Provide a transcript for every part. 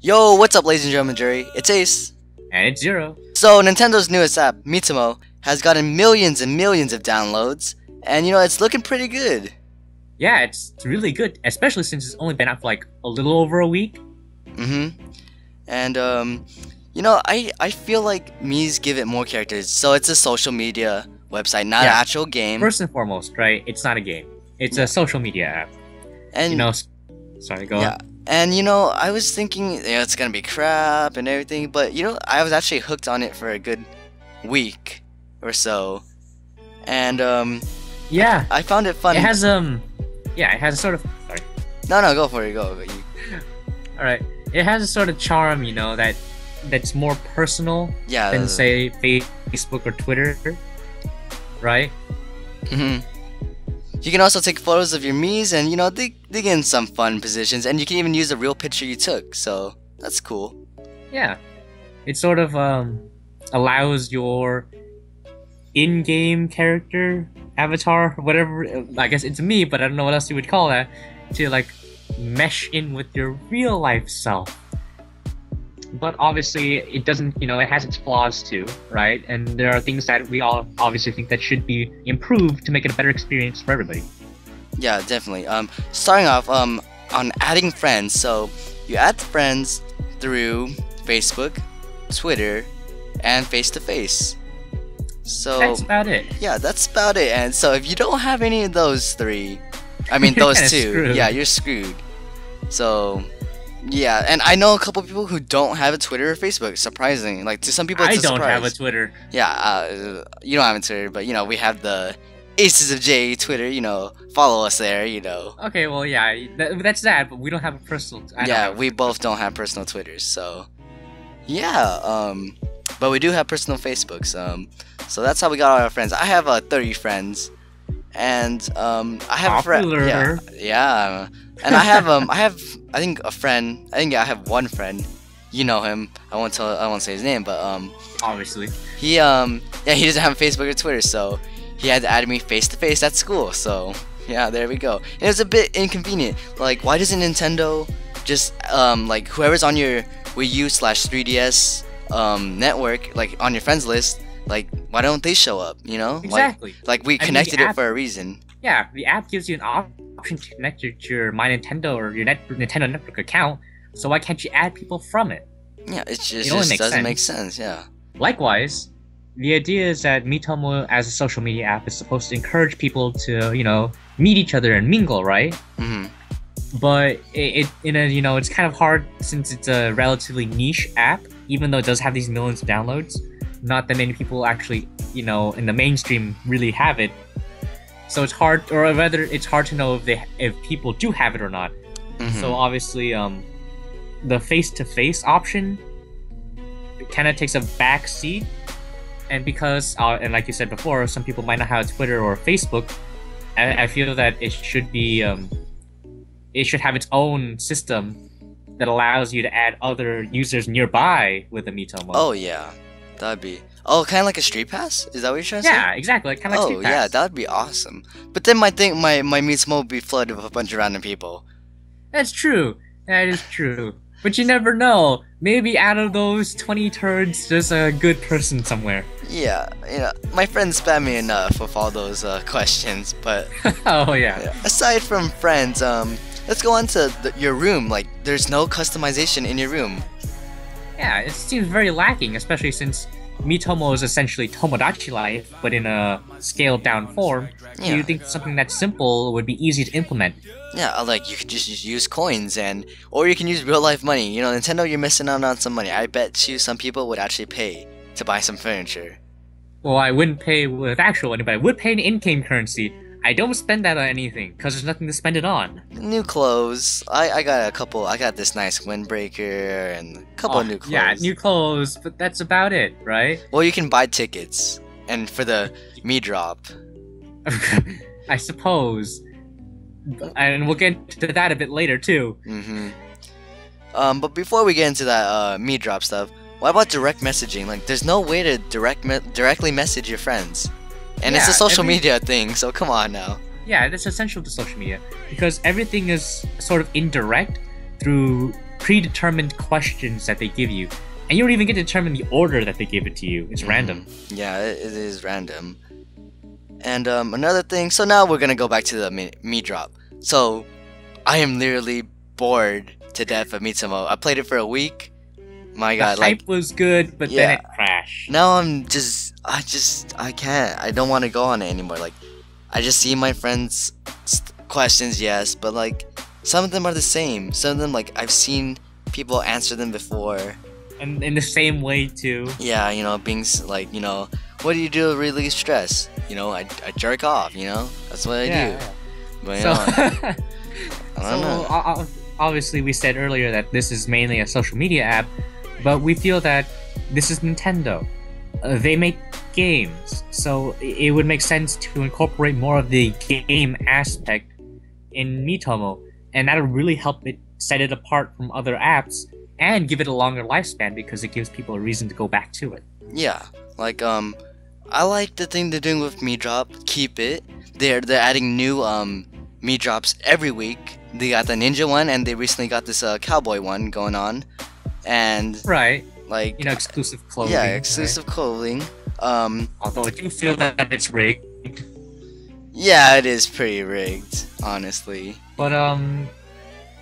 Yo, what's up, ladies and gentlemen, Jerry? It's Ace. And it's Zero. So, Nintendo's newest app, Miitomo, has gotten millions and millions of downloads, and it's looking pretty good. Yeah, it's really good, especially since it's only been out for like a little over a week. And, I feel like Mii's give it more characters, so it's a social media website, not an actual game. First and foremost, right? It's not a game. It's a social media app. And, sorry, go on. And, I was thinking, it's gonna be crap and everything, but, I was actually hooked on it for a good week or so. And, yeah. I found it fun. It has, it has a sort of... Sorry. No, go for it, go. Alright. It has a sort of charm, that's more personal than, say, Facebook or Twitter, right? You can also take photos of your Miis and, dig in some fun positions, and you can even use a real picture you took, so that's cool. Yeah. It sort of allows your in-game character, avatar, whatever, I guess it's me, but I don't know what else you would call that, to like mesh in with your real-life self. But obviously, it doesn't, it has its flaws too, right? And there are things that we all obviously think that should be improved to make it a better experience for everybody. Yeah, definitely. Starting off, on adding friends. So, you add friends through Facebook, Twitter, and face-to-face. So that's about it. Yeah, that's about it. And so, if you don't have any of those three, I mean those two, screwed. Yeah, you're screwed. So... yeah, and I know a couple people who don't have a Twitter or Facebook. Surprising, like to some people, it's a surprise. I don't have a Twitter. Yeah, you don't have a Twitter, but we have the Acesofjustice Twitter. Follow us there. Okay, well, yeah, that's that. But we don't have a personal. We both don't have personal Twitters, so yeah. But we do have personal Facebooks. So that's how we got all our friends. I have 30 friends, and I have a friend. Yeah. And I have I think a friend. I have one friend. You know him. I won't say his name, but obviously. He he doesn't have Facebook or Twitter, so he had to add me face to face at school. So yeah, there we go. And it's a bit inconvenient. Like, why doesn't Nintendo just like whoever's on your Wii U/3DS network, like on your friends list, like why don't they show up? Exactly. Like we connected it for a reason. Yeah, the app gives you an option to connect to your My Nintendo or your Nintendo Network account, so why can't you add people from it? Yeah, it just doesn't make sense, yeah. Likewise, the idea is that Miitomo as a social media app is supposed to encourage people to, meet each other and mingle, right? But it's kind of hard since it's a relatively niche app, even though it does have these millions of downloads. Not that many people actually, in the mainstream really have it. So it's hard, or rather, it's hard to know if people do have it or not. So obviously, the face-to-face option kind of takes a back seat, and because, and like you said before, some people might not have Twitter or Facebook. I feel that it should be, it should have its own system that allows you to add other users nearby with the Miitomo. Oh yeah, that'd be. Oh, kind of like a Street Pass? Is that what you're trying to say? Yeah, exactly. Kind of like Street Pass. Oh, yeah, that would be awesome. But then my Miitomo would be flooded with a bunch of random people. That's true. That is true. But you never know. Maybe out of those 20 turds, there's a good person somewhere. Yeah, my friends spam me enough with all those questions, but... oh, yeah. Aside from friends, let's go on to your room. Like, there's no customization in your room. Yeah, it seems very lacking, especially since Miitomo is essentially Tomodachi Life, but in a scaled-down form. Yeah. You think something that simple would be easy to implement. Yeah, like you could just use coins, or you can use real-life money. Nintendo, you're missing out on some money. I bet you some people would actually pay to buy some furniture. Well, I wouldn't pay with actual money, but I would pay in in-game currency. I don't spend that on anything, because there's nothing to spend it on. New clothes. I got a couple. I got this nice windbreaker and a couple of new clothes. Yeah, new clothes, but that's about it, right? Well, you can buy tickets, and for the Mii drop. I suppose. And we'll get to that a bit later, too. But before we get into that Mii drop stuff, what about direct messaging? Like, there's no way to directly message your friends. And it's a social media thing, so come on now. Yeah, it's essential to social media because everything is sort of indirect through predetermined questions that they give you, and you don't even get to determine the order that they give it to you. It's random. Yeah, it is random. And another thing, so now we're gonna go back to the me drop. So I am literally bored to death of Miitomo. I played it for a week. My god, the hype was good, but then it crashed. Now I can't. I don't want to go on it anymore. Like, I just see my friends' questions, yes, but like some of them are the same. Some of them, like, I've seen people answer them before. And in the same way too. Yeah, you know, being like, you know, what do you do to relieve stress? You know, I jerk off. You know, that's what I do. Yeah. But you know, I don't know. Obviously, we said earlier that this is mainly a social media app, but we feel that this is Nintendo. They make games, so it would make sense to incorporate more of the game aspect in Miitomo, and that'll really help it set it apart from other apps and give it a longer lifespan because it gives people a reason to go back to it. Yeah, like I like the thing they're doing with Me Drop. Keep it. They're adding new Me Drops every week. They got the ninja one, and they recently got this cowboy one going on, and right, like, you know, exclusive clothing. Yeah, exclusive clothing. Although I do feel that it's rigged. Yeah, it is pretty rigged, honestly. But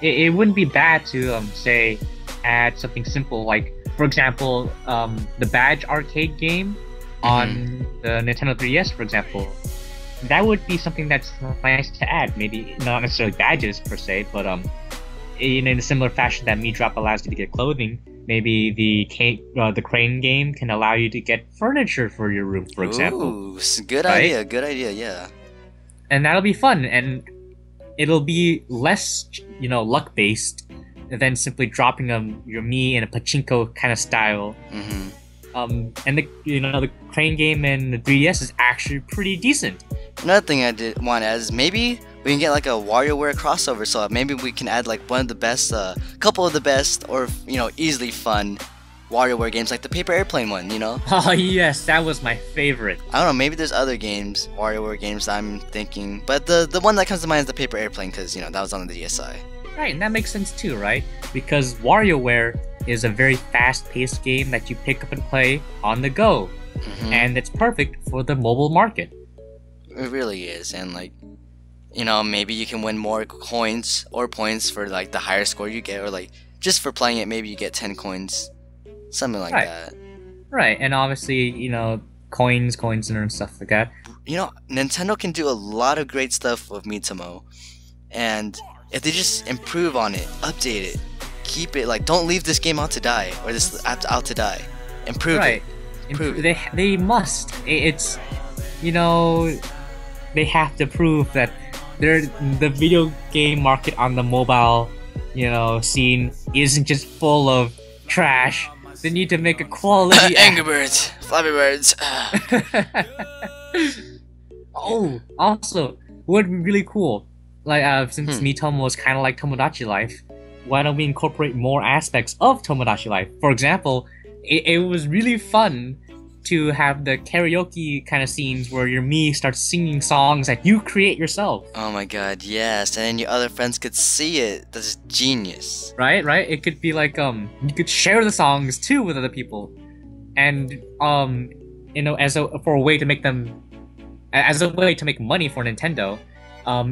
it wouldn't be bad to say add something simple like, for example, the badge arcade game on the Nintendo 3DS, for example. That would be something that's nice to add. Maybe not necessarily badges per se, but in a similar fashion that Me Drop allows you to get clothing, maybe the crane game can allow you to get furniture for your room, for example. Ooh, good idea. Good idea. Yeah. And that'll be fun, and it'll be less, you know, luck based than simply dropping your me in a pachinko kind of style. And the crane game in the 3DS is actually pretty decent. Another thing I did want to add is maybe we can get like a WarioWare crossover, so maybe we can add like one of the best, couple of the best, or you know, easily fun WarioWare games, like the Paper Airplane one, you know? Oh yes, that was my favorite. I don't know, maybe there's other games, WarioWare games I'm thinking, but the one that comes to mind is the Paper Airplane, because you know, that was on the DSi. Right, and that makes sense too, right? Because WarioWare is a very fast-paced game that you pick up and play on the go, and it's perfect for the mobile market. It really is, and like, you know, maybe you can win more coins or points for like the higher score you get, or like just for playing it, maybe you get 10 coins, something like that. Right, and obviously, you know, coins and stuff like that. You know, Nintendo can do a lot of great stuff with Miitomo, and if they just improve on it, update it, keep it, like, don't leave this game out to die, or this app out to die. Improve it. Improve it. They must. It's, you know, they have to prove that the video game market on the mobile, you know, scene isn't just full of trash. They need to make a quality Angry Birds, Flappy Birds. Oh, also, would be really cool. Like, since Miitomo was kind of like Tomodachi Life, why don't we incorporate more aspects of Tomodachi Life? For example, it was really fun to have the karaoke kind of scenes where your me starts singing songs that you create yourself. Oh my god, yes, and then your other friends could see it. That's genius. Right? It could be like, you could share the songs too with other people. And, you know, as a way to make money for Nintendo,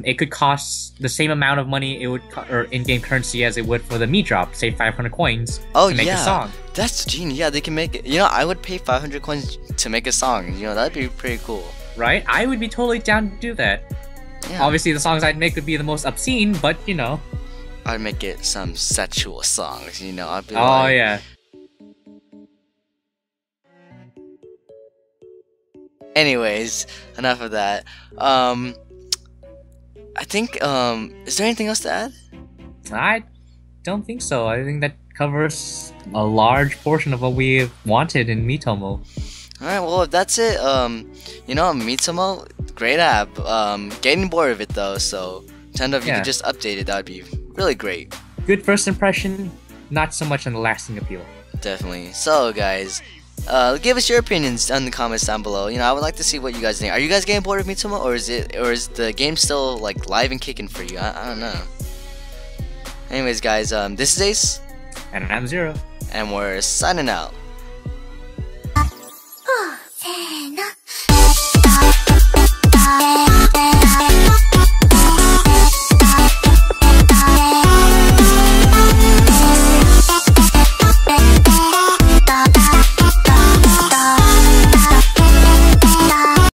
it could cost the same amount of money it would or in-game currency as it would for the Me Drop, say 500 coins to make a song. That's genius. Yeah, they can make it. You know, I would pay 500 coins to make a song. You know, that'd be pretty cool. Right? I would be totally down to do that. Yeah. Obviously, the songs I'd make would be the most obscene, but you know. I'd make it some sexual songs. You know, I'd be yeah. Anyways, enough of that. I think, is there anything else to add? I don't think so. I think that covers a large portion of what we wanted in Miitomo. Alright, well, if that's it, you know, Miitomo, great app. Getting bored of it though, so Nintendo, if you could just update it, that would be really great. Good first impression, not so much on the lasting appeal. Definitely. So, guys, give us your opinions in the comments down below. You know, I would like to see what you guys think. Are you guys getting bored of Miitomo, or is the game still like live and kicking for you? I don't know. Anyways, guys, this is Ace. And I'm Zero. And we're signing out.